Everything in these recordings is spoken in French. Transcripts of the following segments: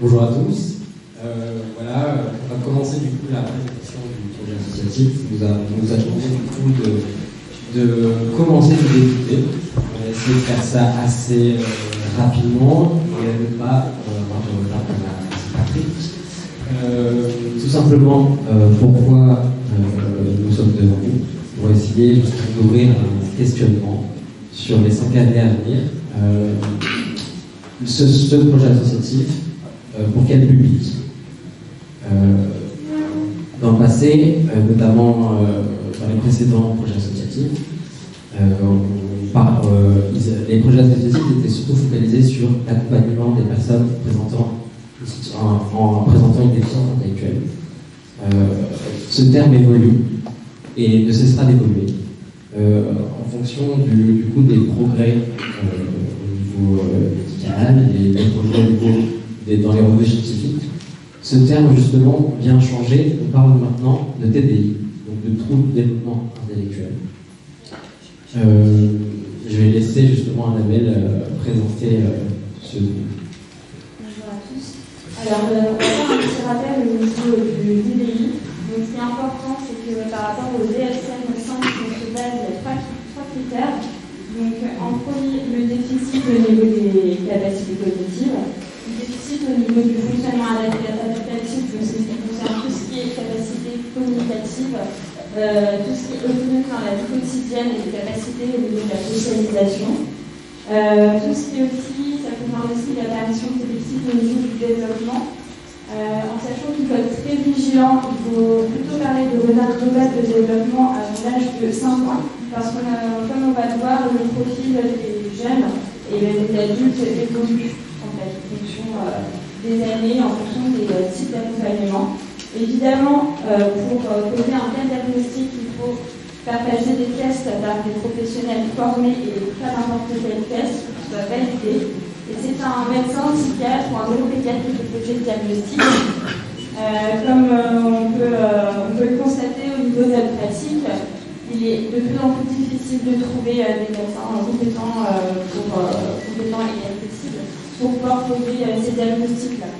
Bonjour à tous. Voilà, on va commencer du coup la présentation du projet associatif. Nous a demandé du coup de commencer de débuter. On va essayer de faire ça assez rapidement et ne pas avoir de retard comme l'a Patrick. Tout simplement, pourquoi nous sommes devant vous, pour essayer justement d'ouvrir un questionnement sur les 5 années à venir. Ce projet associatif, pour quel public? Dans le passé, notamment dans les précédents projets associatifs, les projets associatifs étaient surtout focalisés sur l'accompagnement des personnes présentant une déficience intellectuelle. Ce terme évolue et ne cessera d'évoluer en fonction du coup des progrès au niveau médical et des progrès au niveau dans les revues scientifiques. Ce terme justement vient changer. On parle maintenant de TDI, donc de trouble de développement intellectuel. Je vais laisser justement Annabelle présenter ce. Bonjour à tous. Alors, on va faire un petit rappel au niveau du TDI. Donc, ce qui est important, c'est que par rapport au DSM-5, on se base sur trois critères. Donc, en premier, le déficit au niveau des capacités cognitives, le déficit au niveau du fonctionnement adaptatif, donc c'est ce qui concerne tout ce qui est capacité communicative, tout ce qui est autonomie dans la vie quotidienne et des capacités au niveau de la socialisation. Tout ce qui est aussi, ça concerne aussi l'apparition de déficit au niveau du développement. En sachant qu'il faut être très vigilant, il faut plutôt parler de retard global de développement à l'âge de 5 ans, parce que comme on va le voir, le profil des jeunes et des adultes évolue en fait, en fonction des années, en fonction des types d'accompagnement. Évidemment, pour poser un bien diagnostic, il faut faire passer des tests par des professionnels formés et pas n'importe quel test qui soit validé. Et c'est un médecin, psychiatre ou un neuropédiatre qui fait le diagnostic. Comme on peut le constater au niveau de la pratique, il est de plus en plus difficile de trouver des médecins compétents et accessibles pour pouvoir poser ces diagnostics-là.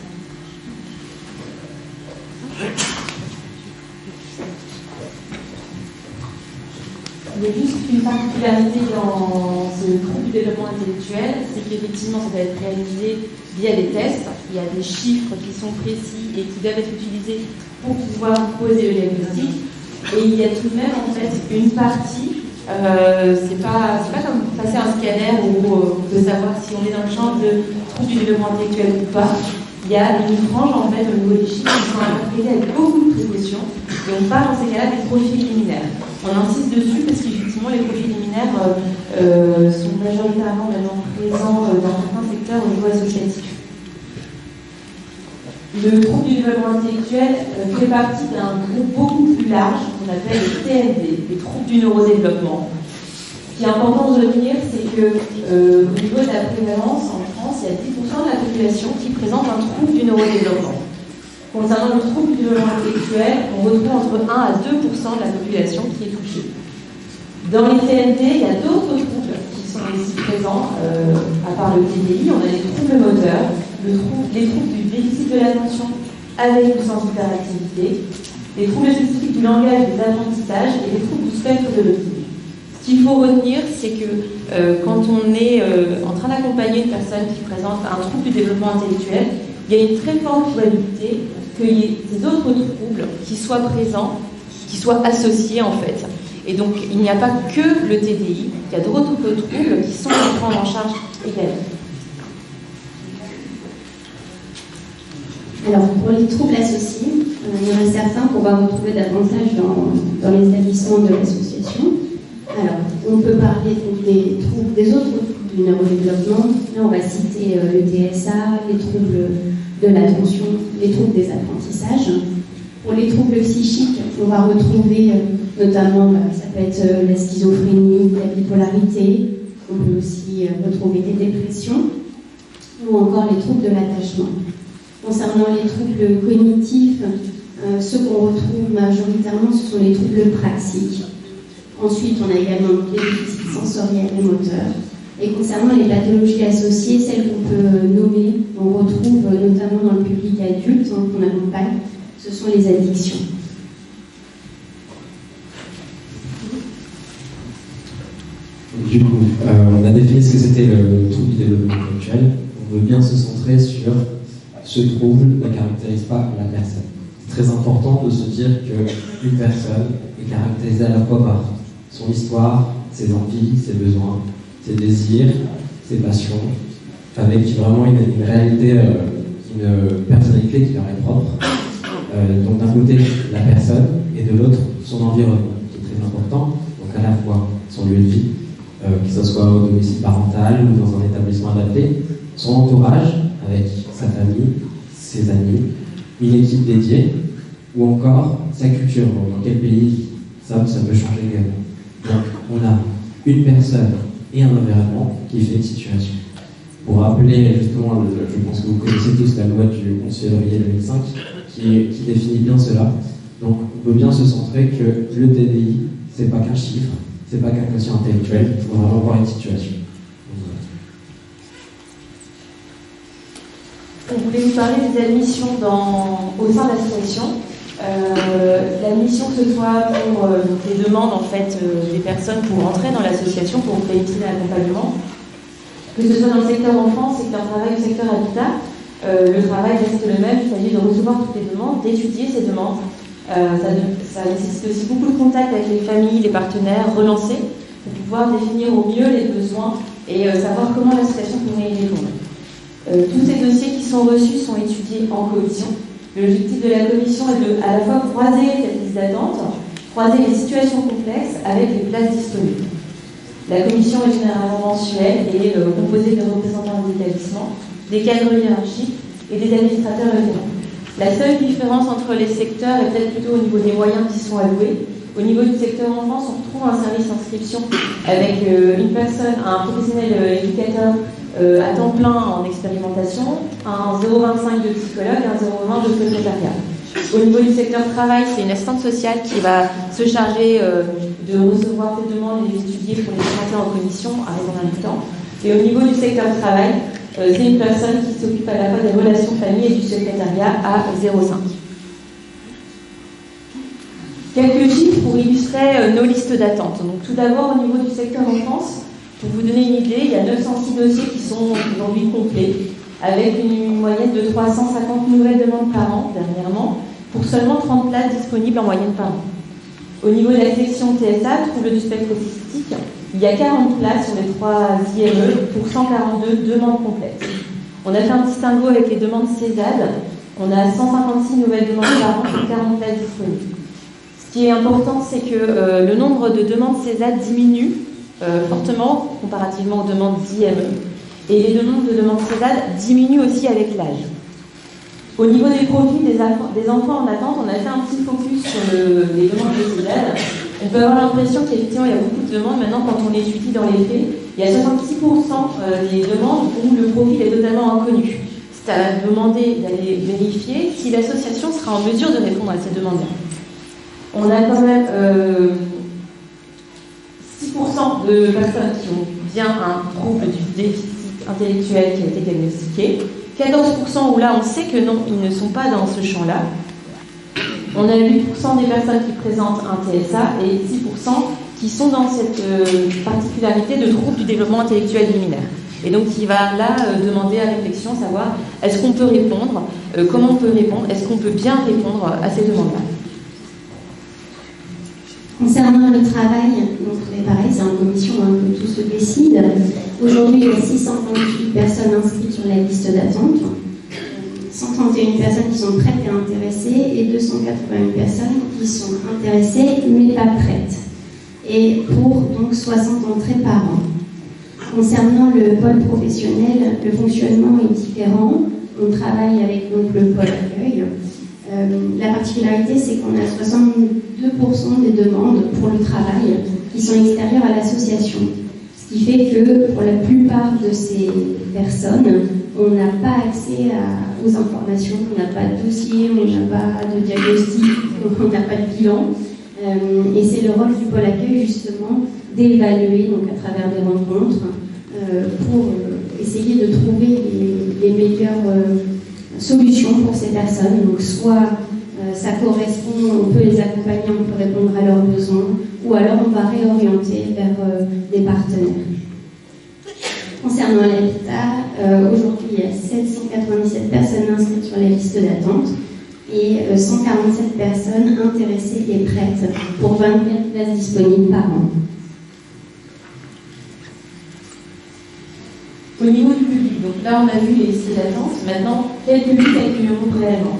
Il y a juste une particularité dans ce trouble du développement intellectuel, c'est qu'effectivement ça doit être réalisé via des tests. Il y a des chiffres qui sont précis et qui doivent être utilisés pour pouvoir poser le diagnostic. Et il y a tout de même en fait une partie, c'est pas comme passer un scanner où on peut savoir si on est dans le champ de trouble du développement intellectuel ou pas. Il y a une frange en fait au niveau des chiffres qui sont interprétés avec beaucoup de précaution. Et on parle dans ces cas-là des profils liminaires. On insiste dessus parce qu'effectivement les profils liminaires sont majoritairement maintenant présents dans certains secteurs au niveau associatif. Le trouble du développement intellectuel fait partie d'un groupe beaucoup plus large qu'on appelle les TND, les troubles du neurodéveloppement. Ce qui est important de retenir, c'est qu'au niveau de la prévalence, en France, il y a 10% de la population qui présente un trouble du neurodéveloppement. Concernant le trouble du développement intellectuel, on retrouve entre 1 à 2% de la population qui est touchée. Dans les TND, il y a d'autres troubles qui sont aussi présents, à part le TDI. On a les troubles moteurs, les troubles du déficit de l'attention avec ou sans hyperactivité, les troubles spécifiques du langage et des apprentissages et les troubles du spectre de l'autisme. Ce qu'il faut retenir, c'est que quand on est en train d'accompagner une personne qui présente un trouble du développement intellectuel, il y a une très forte probabilité qu'il y ait des autres troubles qui soient présents, qui soient associés en fait. Et donc, il n'y a pas que le TDI, il y a d'autres troubles qui sont à prendre en charge également. Alors, pour les troubles associés, il y en a certains qu'on va retrouver davantage dans les établissements de l'association. Alors, on peut parler donc, des autres troubles du neurodéveloppement. Là, on va citer le TSA, les troubles de l'attention, les troubles des apprentissages. Pour les troubles psychiques, on va retrouver notamment, ça peut être la schizophrénie, la bipolarité. On peut aussi retrouver des dépressions ou encore les troubles de l'attachement. Concernant les troubles cognitifs, ceux qu'on retrouve majoritairement, ce sont les troubles praxiques. Ensuite, on a également les déficits sensoriels et moteurs. Et concernant les pathologies associées, celles qu'on peut nommer, on retrouve notamment dans le public adultes qu'on accompagne, ce sont les addictions. Du coup, on a défini ce que c'était le trouble du développement intellectuel. On veut bien se centrer sur ce trouble ne caractérise pas la personne. C'est très important de se dire qu'une personne est caractérisée à la fois par son histoire, ses envies, ses besoins, ses désirs, ses passions, avec vraiment une réalité, une personnalité qui leur est propre. Donc d'un côté la personne et de l'autre son environnement, qui est très important, donc à la fois son lieu de vie, que ce soit au domicile parental ou dans un établissement adapté, son entourage avec sa famille, ses amis, une équipe dédiée, ou encore sa culture, dans quel pays ça peut changer également. Donc on a une personne et un environnement qui fait une situation. Pour rappeler justement, je pense que vous connaissez tous la loi du 11 février 2005 qui définit bien cela. Donc on peut bien se centrer que le TDI, c'est pas qu'un chiffre, c'est pas qu'un quotient intellectuel, il faut vraiment voir une situation. On voulait vous parler des admissions au sein de l'association. L'admission, que ce soit pour les demandes en fait, des personnes pour entrer dans l'association, pour bénéficier d'un accompagnement, que ce soit dans le secteur enfance, secteur travail ou secteur habitat, le travail reste le même, il s'agit de recevoir toutes les demandes, d'étudier ces demandes. Ça nécessite aussi beaucoup de contact avec les familles, les partenaires, relancer, pour pouvoir définir au mieux les besoins et savoir comment l'association pourrait y répondre. Tous ces dossiers qui sont reçus sont étudiés en commission. L'objectif de la commission est de à la fois croiser cette liste d'attente, croiser les situations complexes avec les places disponibles. La commission est généralement mensuelle et composée de représentants des établissements, des cadres hiérarchiques et des administrateurs référents. La seule différence entre les secteurs est peut-être plutôt au niveau des moyens qui sont alloués. Au niveau du secteur enfance, on retrouve un service d'inscription avec une personne, un professionnel éducateur à temps plein en expérimentation, un 0,25 de psychologue et un 0,20 de secrétariat. Au niveau du secteur travail, c'est une assistante sociale qui va se charger de recevoir ces demandes et les étudier pour les présenter en commission à raison d'un temps. Et au niveau du secteur travail, c'est une personne qui s'occupe à la fois des relations famille et du secrétariat à 0,5. Quelques chiffres pour illustrer nos listes d'attente. Donc, tout d'abord, au niveau du secteur enfance, pour vous donner une idée, il y a 906 dossiers qui sont aujourd'hui complets, avec une moyenne de 350 nouvelles demandes par an, dernièrement, pour seulement 30 places disponibles en moyenne par an. Au niveau de la section TSA, trouble du spectre autistique, il y a 40 places sur les 3 IME pour 142 demandes complètes. On a fait un distinguo avec les demandes CESAD. On a 156 nouvelles demandes par an pour 40 places disponibles. Ce qui est important, c'est que le nombre de demandes CESAD diminue fortement comparativement aux demandes d'IME. Et les demandes CESAD diminuent aussi avec l'âge. Au niveau des profils des enfants en attente, on a fait un petit focus sur les demandes de CESAD. On peut avoir l'impression qu'effectivement, il y a beaucoup de demandes. Maintenant, quand on étudie dans les faits, il y a 66% des demandes où le profil est totalement inconnu. C'est à demander d'aller vérifier si l'association sera en mesure de répondre à ces demandes-là. On a quand même 6% de personnes qui ont bien un trouble du déficit intellectuel qui a été diagnostiqué. 14% où là, on sait que non, ils ne sont pas dans ce champ-là. On a 8% des personnes qui présentent un TSA et 6% qui sont dans cette particularité de trouble du développement intellectuel liminaire. Et donc, il va là demander à réflexion, savoir est-ce qu'on peut répondre, comment on peut répondre, est-ce qu'on peut bien répondre à ces demandes-là. Concernant le travail, donc c'est pareil, c'est en commission que tout se décide. Aujourd'hui, il y a 638 personnes inscrites sur la liste d'attente, 131 personnes qui sont prêtes et intéressées et 281 personnes qui sont intéressées mais pas prêtes. Et pour donc 60 entrées par an. Concernant le pôle professionnel, le fonctionnement est différent. On travaille avec donc, le pôle accueil. La particularité, c'est qu'on a 62% des demandes pour le travail qui sont extérieures à l'association. Ce qui fait que pour la plupart de ces personnes, on n'a pas accès aux informations, on n'a pas de dossier, on n'a pas de diagnostic, on n'a pas de bilan. Et c'est le rôle du pôle accueil justement d'évaluer donc à travers des rencontres pour essayer de trouver les meilleures solutions pour ces personnes. Donc soit ça correspond, on peut les accompagner, on peut répondre à leurs besoins, ou alors on va réorienter vers des partenaires. Concernant l'habitat, aujourd'hui il y a 797 personnes inscrites sur la liste d'attente et 147 personnes intéressées et prêtes pour 24 places disponibles par an. Au niveau du public, donc là on a vu les listes d'attente, maintenant quel public accueillons-nous réellement?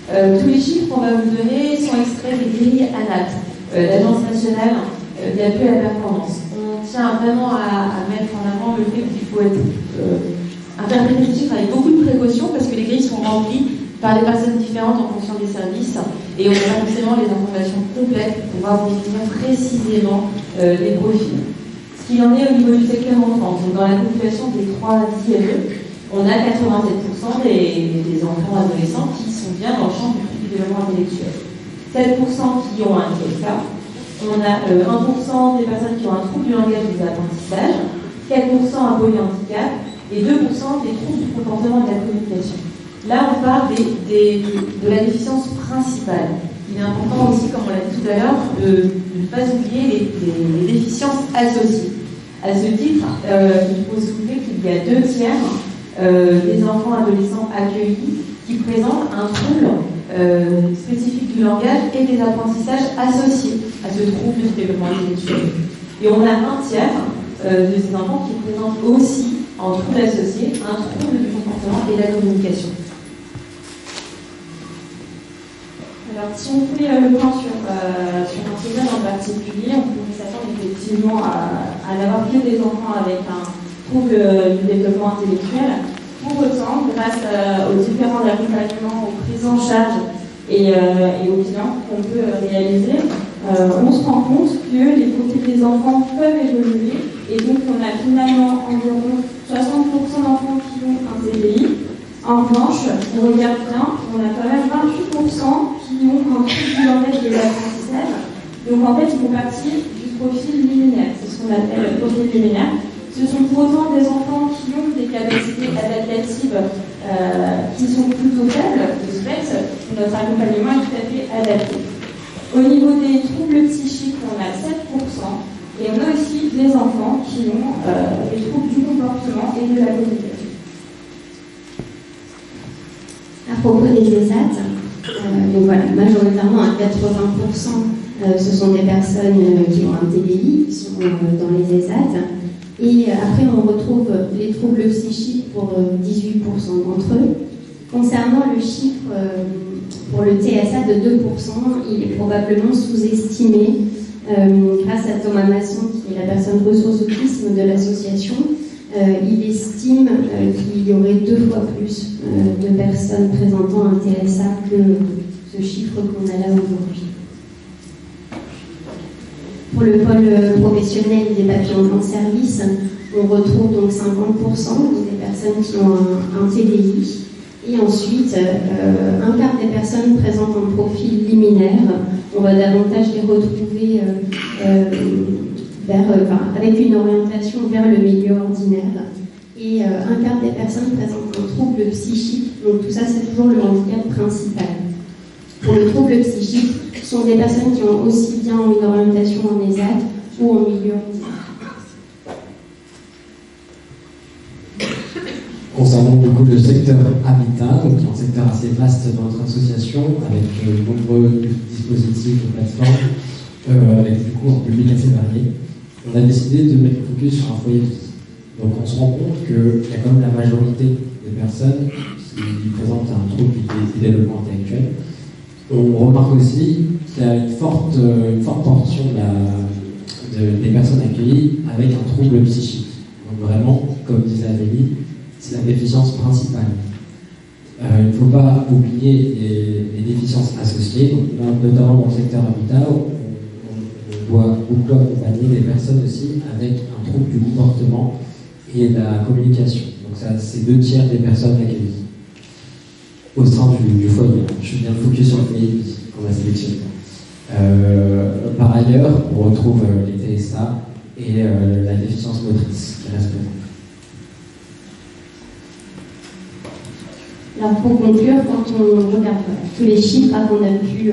Tous les chiffres qu'on va vous donner sont extraits des grilles ANAT, l'Agence nationale d'appui à la performance. On tient vraiment à mettre en avant le fait qu'il faut être interpréter les chiffres avec beaucoup de précaution parce que les grilles sont remplies par des personnes différentes en fonction des services et on n'a pas forcément les informations complètes pour pouvoir vous définir précisément les profils. Ce qu'il en est au niveau du secteur enfant, donc dans la population des 3 IME, on a 87% des enfants adolescents qui sont bien dans le champ du développement intellectuel. 7% qui ont un TSA, on a 1% des personnes qui ont un trouble du langage et des apprentissages, 4% un polyhandicap et 2% des troubles du comportement et de la communication. Là, on parle de la déficience principale. Il est important aussi, comme on l'a dit tout à l'heure, de ne pas oublier les déficiences associées. À ce titre, il faut soulever qu'il y a 2 tiers des enfants adolescents accueillis qui présentent un trouble spécifique du langage et des apprentissages associés à ce trouble du développement intellectuel. Et on a 1 tiers de ces enfants qui présentent aussi, en trouble associé, un trouble du comportement et de la communication. Alors, si on fait le point sur un sujet en particulier, on pourrait s'attendre effectivement à n'avoir que des enfants avec un trouble du développement intellectuel. Pour autant, grâce aux différents accompagnements, aux prises en charge et aux bilans qu'on peut réaliser, on se rend compte que les profils des enfants peuvent évoluer et donc on a finalement environ 60% d'enfants qui ont un TDI. En revanche, on regarde bien, on a quand même 28% qui ont un trouble du langage et de l'apprentissage. Donc en fait, ils font partie du profil liminaire. C'est ce qu'on appelle le profil liminaire. Ce sont pour autant des enfants qui ont des capacités adaptatives qui sont plutôt faibles. De ce fait, notre accompagnement est tout à fait adapté. Au niveau des troubles psychiques, on a 7%. Et on a aussi des enfants qui ont des troubles du comportement et de la communication. À propos des ESAT, donc voilà, majoritairement à 80%, ce sont des personnes qui ont un TDI, qui sont dans les ESAT. Et après, on retrouve les troubles psychiques pour 18% d'entre eux. Concernant le chiffre pour le TSA de 2%, il est probablement sous-estimé grâce à Thomas Masson, qui est la personne ressource autisme de l'association. Il estime qu'il y aurait 2 fois plus de personnes présentant un TSA que ce chiffre qu'on a là aujourd'hui. Pour le pôle professionnel des papillons en service, on retrouve donc 50% des personnes qui ont un TDI. Et ensuite, un quart des personnes présentent un profil liminaire. On va davantage les retrouver avec une orientation vers le milieu ordinaire. Et un quart des personnes présentent un trouble psychique. Donc tout ça, c'est toujours le handicap principal. Pour le trouble psychique, ce sont des personnes qui ont aussi bien une orientation en ESAT ou en milieu ordinaire. Concernant du coup le secteur habitat, donc qui est un secteur assez vaste dans notre association, avec de nombreux dispositifs de plateformes, avec du coup un public assez varié, on a décidé de mettre le focus sur un foyer de vie. Donc on se rend compte qu'il y a quand même la majorité des personnes qui présentent un trouble du développement intellectuel. On remarque aussi qu'il y a une forte portion des personnes accueillies avec un trouble psychique. Donc vraiment, comme disait Amélie, c'est la déficience principale. Il ne faut pas oublier les déficiences associées. Donc, notamment dans le secteur habitat, on doit beaucoup accompagner des personnes aussi avec un trouble du comportement et de la communication. Donc ça, c'est 2 tiers des personnes accueillies au sein du foyer. Je suis bien focus sur le foyer qu'on a sélectionné. Par ailleurs, on retrouve les TSA et la déficience motrice qui reste. Là, Alors pour conclure, quand on regarde tous les chiffres qu'on a pu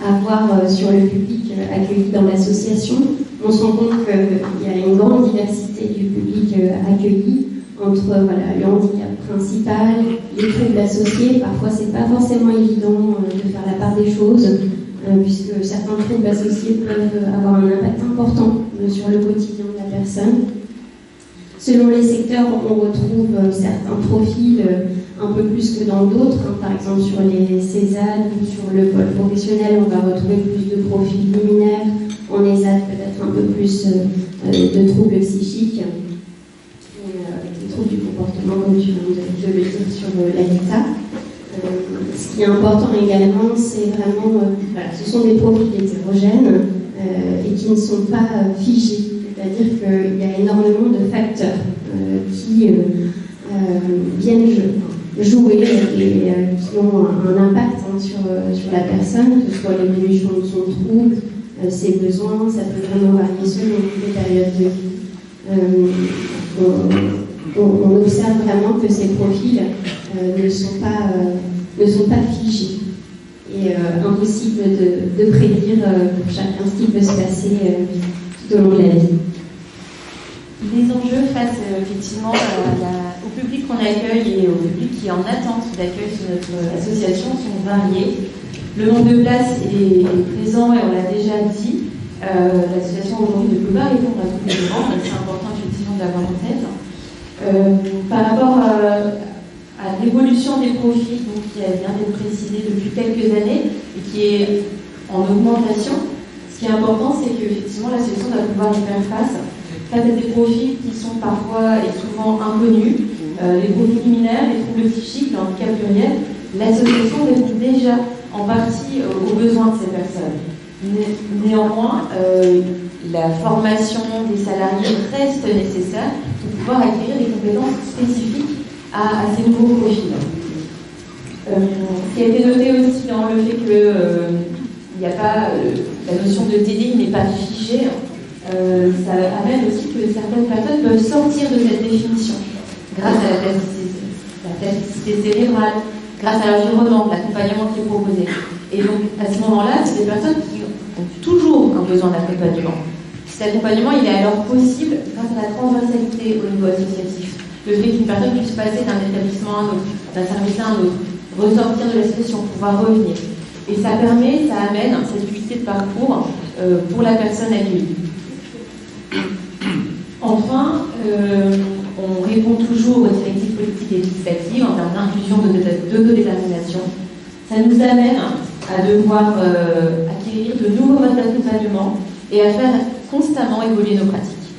avoir sur le public accueilli dans l'association, on se rend compte qu'il y a une grande diversité du public accueilli entre le handicap principal, les troubles associés. Parfois, c'est pas forcément évident de faire la part des choses, puisque certains troubles associés peuvent avoir un impact important sur le quotidien de la personne. Selon les secteurs, on retrouve certains profils un peu plus que dans d'autres. Par exemple, sur les CESAD ou sur le pôle professionnel, on va retrouver plus de profils liminaires. En ESAD, peut-être un peu plus de troubles psychiques, des troubles du comportement, comme tu viens de le dire sur l'habitat. Ce qui est important également, c'est vraiment, ce sont des profils hétérogènes et qui ne sont pas figés. C'est-à-dire qu'il y a énormément de facteurs qui viennent jouer et qui ont un impact sur la personne, que ce soit l'évolution de son trouble, ses besoins. Ça peut vraiment varier selon les périodes de vie. On observe vraiment que ces profils ne sont pas figés et impossible de prédire pour chacun ce qui peut se passer tout au long de la vie. Les enjeux face effectivement au public qu'on accueille et au public qui est en attente d'accueil sur notre association sont variés. Le nombre de places est présent et on l'a déjà dit. L'association aujourd'hui ne peut pas répondre à tous les demandes, mais c'est important effectivement d'avoir en tête. Par rapport à l'évolution des profils, donc, qui vient d'être précisée depuis quelques années et qui est en augmentation, ce qui est important, c'est qu'effectivement l'association doit pouvoir y faire face à des profils qui sont parfois et souvent inconnus, les profils liminaires, les troubles psychiques, le handicap pluriel. L'association répond déjà en partie aux besoins de ces personnes. Néanmoins, la formation des salariés reste nécessaire pour pouvoir acquérir des compétences spécifiques à ces nouveaux profils. Ce qui a été noté aussi dans le fait que il n'y a pas la notion de TDI n'est pas figée. Ça amène aussi que certaines personnes peuvent sortir de cette définition grâce à la plasticité cérébrale, grâce à l'environnement, l'accompagnement qui est proposé. Et donc, à ce moment-là, c'est des personnes qui ont toujours un besoin d'accompagnement. Cet accompagnement, il est alors possible grâce à la transversalité au niveau associatif. Le fait qu'une personne puisse passer d'un établissement à un autre, d'un service à un autre, ressortir de la situation, pouvoir revenir. Et ça amène cette fluidité de parcours pour la personne accueillie. Enfin, on répond toujours aux directives politiques et législatives en termes d'inclusion, d'autodétermination. Ça nous amène à devoir acquérir de nouveaux modes d'accompagnement et à faire constamment évoluer nos pratiques.